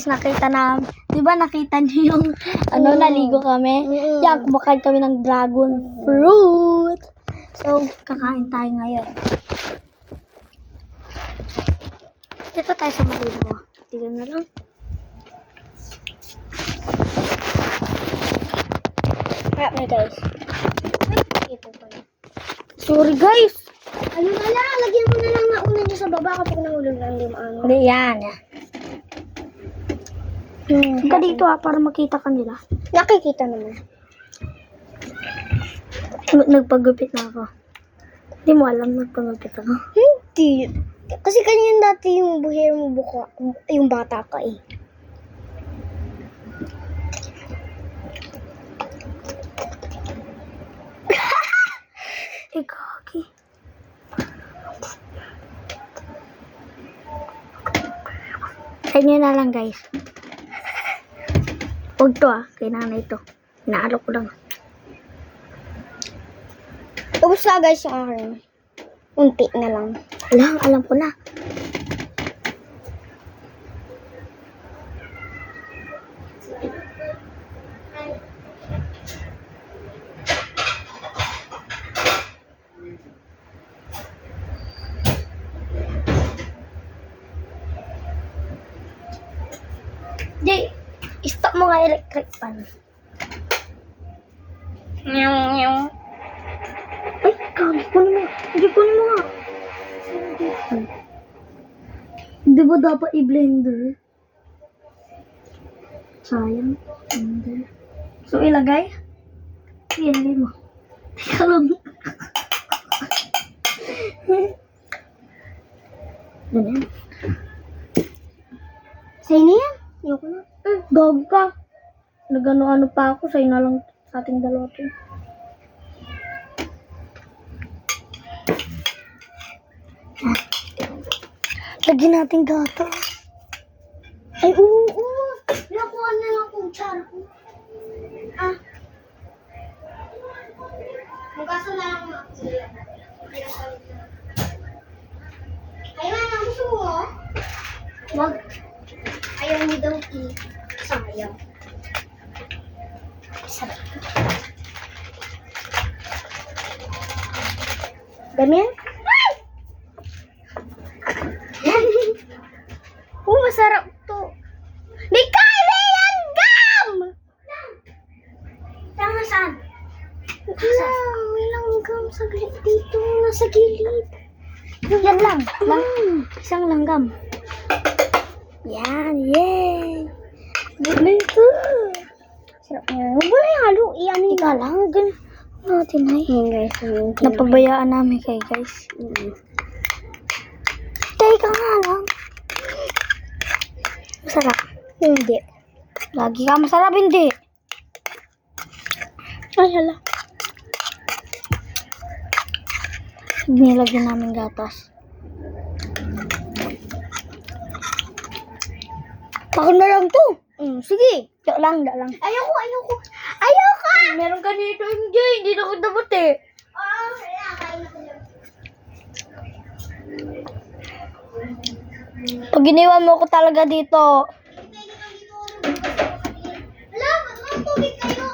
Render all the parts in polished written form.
guys, nakita na, di ba nakita niyo yung, naligo kami? Yan, kumakain kami ng dragon fruit. So, kakain tayo ngayon. Dito tayo sa maligo. Dito na lang. Kaya na guys. Sorry guys. Ano na lang, lagyan mo na lang na una niyo sa baba kapag nahulog lang yung ano. Hindi, yan. Ka dito para makita ka nila. Nakikita naman. Nagpagupit na ako. Hindi mo alam, nagpagupit ako. Hindi. Kasi kanyan dati yung buhir mo buka, yung bata ka eh. Kaki. Sa inyo na lang guys. Huwag to kay nanay to. Inaalo ko lang. Tapos na guys yung akin. Unti na lang. Alam ko na. Jay, stop mo nga electric fan. Nyong. Ay, kami, kunin mo. Hindi, kunin mo nga. Di ba dapat i-blender? Sayang. Blender. So, ilagay? Ilagay mo. Teka lang. Ganyan. Sa'yo na yan. Ayoko na. Gag ka. Nagano-ano pa ako. Sa'yo na lang sa ating dalawa to. Lagyan natin gato. Ay, oo. Nakuha na lang kung char ko. Magkaso na lang ako. Ayun, ang gusto mo? Wag. Ayaw ni daw sayang. Sarap. Dami yan? Masarap to. Di kaya yan, gam! Tama saan? May langgam sa dito, nasa gilid. Yan lang. Isang langgam. Yan. Yay! Dito. Sarap niya. Huwag mo na yung halo. Iyan yung Ika lang. Ganun natin ay. Yan guys. Napabayaan namin kay guys. Teka nga lang. Masarap. Hindi. Lagi ka masarap, hindi. Ay, hala. Nilagyan namin gatas. Ako na lang to. Sige. Dak lang. Ayoko. Meron ka dito, hindi. Hindi na ko dapat eh. Pag iniwan mo ko talaga dito. Hala, ang tubig kayo.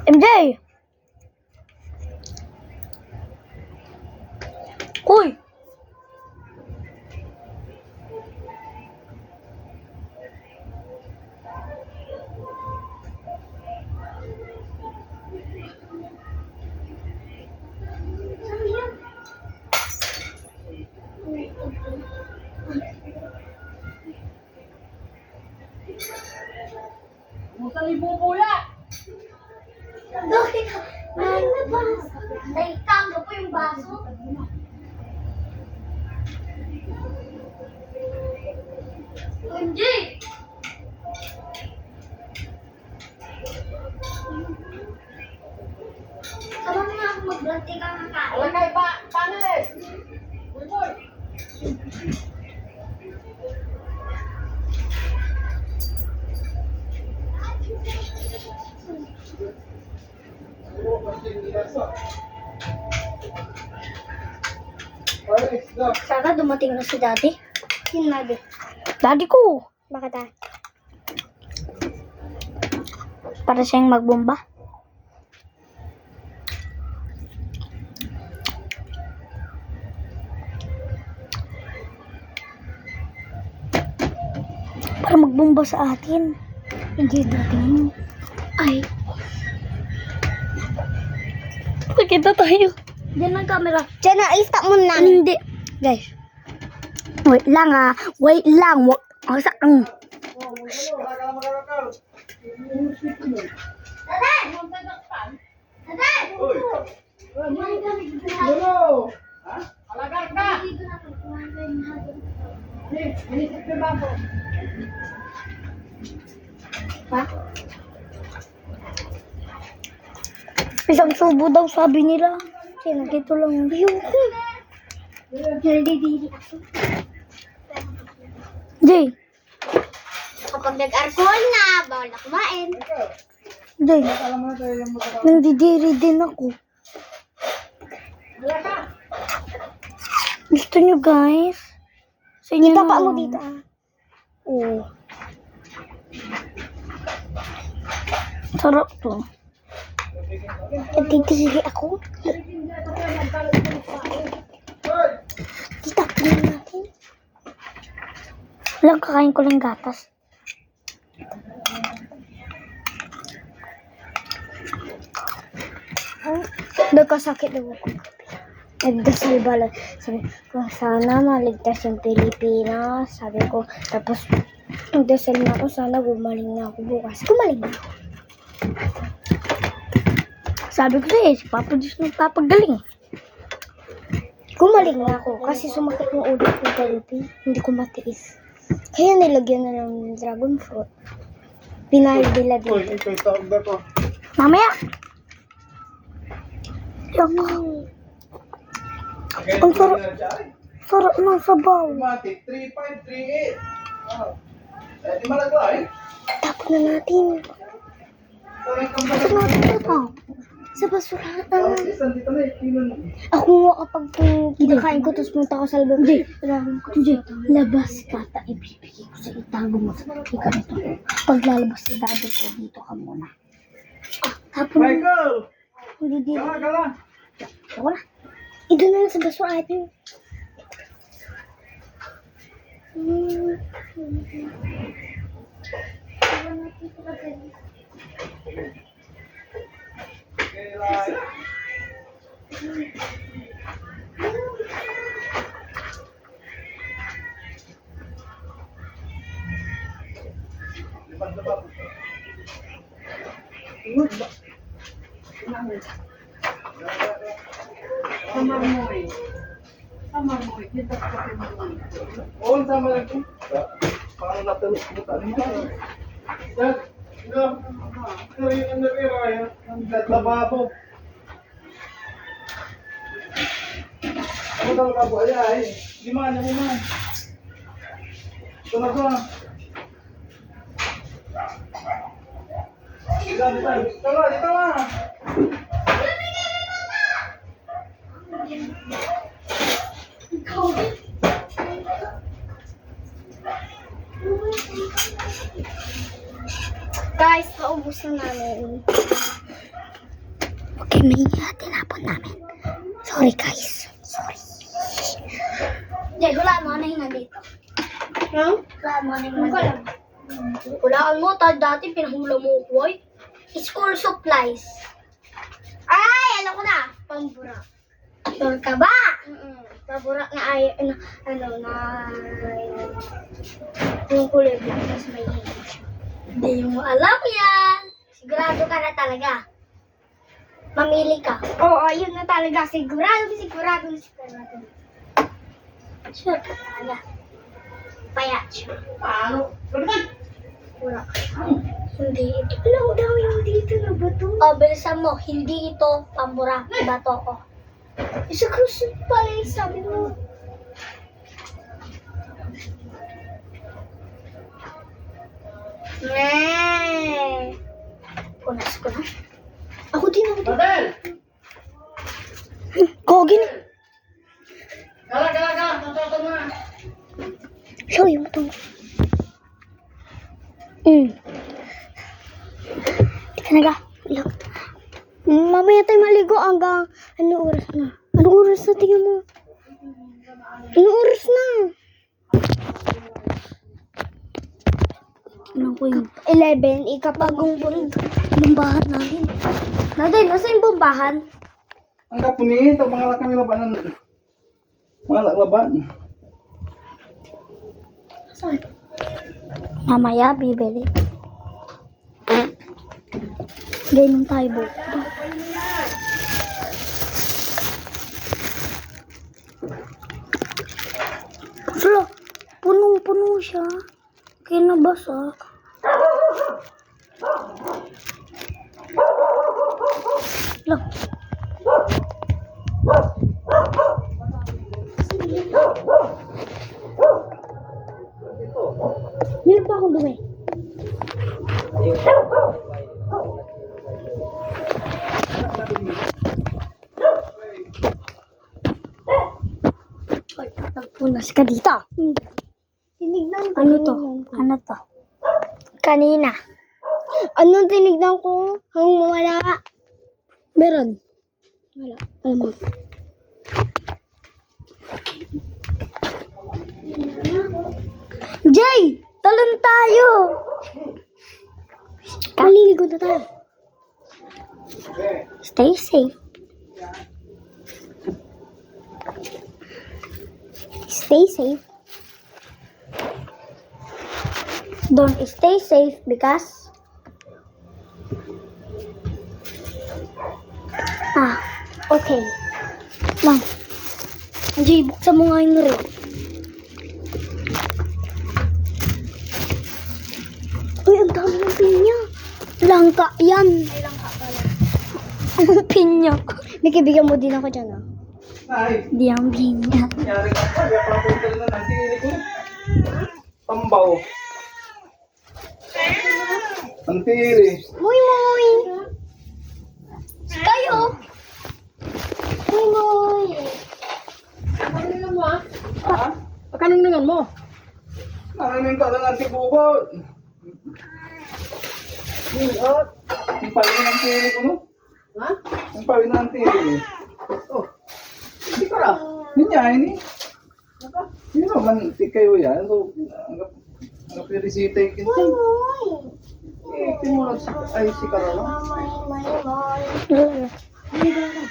MJ! Uy! Bakit? May baso. Naitangga po yung baso. Hindi! Sabang nga ako mag-birthday ka kakain. Wala kayo ba? Panis! Uy, boy! Sana dumating na si daddy. Sino nabi? Daddy ko! Bakit ah? Para siyang magbomba. Para magbomba sa atin. Hindi dating. Ay. Nakita tayo. Diyan ang camera. Diyan na, i-stop mo na. Hindi. Guys. Wait lang ah. Wait lang. Wag sa ang. Alagar ka! Inisip ko ba po? Ha? Isang subo daw sabi nila. Sino? Dito lang. Ayoko. Nalididili ako. Hindi. Kapag nag-alcohol na, bawal na kumain. Hindi. Alam mo na tayo yung mga Nandidiri din ako. Gusto nyo guys? Sa inyo Itapa mo na. dito ah. Oo. Sarap to. Nagtitigil ako. Itap na natin. Lang kakain ko lang gatas. Nagkasakit daw ako. Nagdasal ba lang. Sabi ko, sana maligtas yung Pilipinas. Sabi ko, tapos nagdasal na ako, sana gumaling na ako bukas. Gumaling na ako. Sabi ko sa'yo, si Papa Diyos nagpapagaling. Gumaling na ako kasi sumakit yung ulo ko therapy. Hindi ko matiis. Kaya nilagyan na ng dragon fruit. Pinahid nila Uy, dito. ito yung tawag na to. Mamaya. Yan nga. Ang sarap. Sarap ng sabaw. Automatic, 3538. Wow. Eh, di malagay. Tapos na natin. Gusto natin ito. Sa basurahan. Isang dito na, ipinon. Ako nga kapag kinakain ko tapos punta ko sa labas. Hindi. Hindi. Labas ka. Ibibigay ko sa itago mo. Ikaw ito. Pag lalabas si daddy ko, dito ka muna. Tapos na. Michael! Hindi din. Gala, gala. Ako na. Ito na lang sa basurahan. Oo, sama lang ito. Paano natulog mo tayo? Dad, dad, ito yung natira yan. Ang lababo. Ano daw lababo? Ay, di man, di man. Ito na ito. Dito na. Guys, kaubos na namin. Okay, may tinapon namin. Sorry guys. Sorry. Hindi, hulaan mo na yung nandito. Huh? Hulaan mo na yung nandito. Hulaan mo, dati pinahula mo ko ay. School supplies. Ay, alam ko na. Pambura. Sure ka ba? Pabura na ay, yung kulay blue, mas may English. Hindi mo alam yan. Sigurado ka na talaga. Mamili ka. Oo, yun na talaga. Sigurado. Sure ka talaga. Payat siya. Paano? Ano ba? Wala. Hindi ito. Alam daw yung dito na ba to? Oh, bilisan mo. Hindi ito pambura. Bato ko. Isa cruise pala yung sabi mo. Punas ko na. Ako din. Babel! Kogin. Gala! Natuto mo na. Show yung ito. Talaga. Mamaya tayo maligo hanggang anong oras na? Anong oras na tingnan mo? Anong oras na? Ano ko yun? 11, ikapagong Bumbahan namin. Naday, nasa yung bumbahan? Ang kapunit, ang mga kami labanan. Mga laban. Mamaya, bibili. Ganyan tayo buka. Sala, punong-puno siya. Kaya nabasa. Lang. Meron pa akong dumi. Nagpunas ka dito. Tinignan ko. Ano to? Ano to? Kanina. Anong tinignan ko? Hanggang wala. Meron. Wala. Alam mo. Jay! Talon tayo! Maliligo na tayo. Stay safe. Stay safe. Don't stay safe because... Okay. Lang. Jay, buksan mo nga yung reel. Uy, ang dami ng pinya. Langka yan. Ang pinya. May kaibigan mo din ako dyan, ah. Ay, Di ang pinya. nangyari ka pa. Kaya papunta na ng tiri ko. Tambaw. Ang tiri. Muy, muy. Kayo! Muy, muy. Ha? Pakanungan mo. Narinig ka na ng tibubot. Yung pali ng tiri ko, no? Ha? Yung pali ng tiri. Oh. Hindi ka ra. Ninya, ini. Hindi naman, di kayo yan. So, ang pirisita yung kintin. Muy. Timulat ay si Karala. Muy, muy.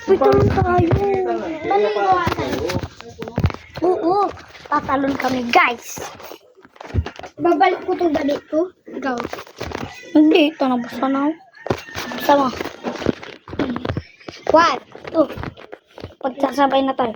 Uy, talon tayo. Maligo Oo, tatalon kami, guys. Babalik ko itong damit ko. Ikaw. Hindi, ito nabasa na ako. Sama. What? Ito. Pagsasabay na tayo.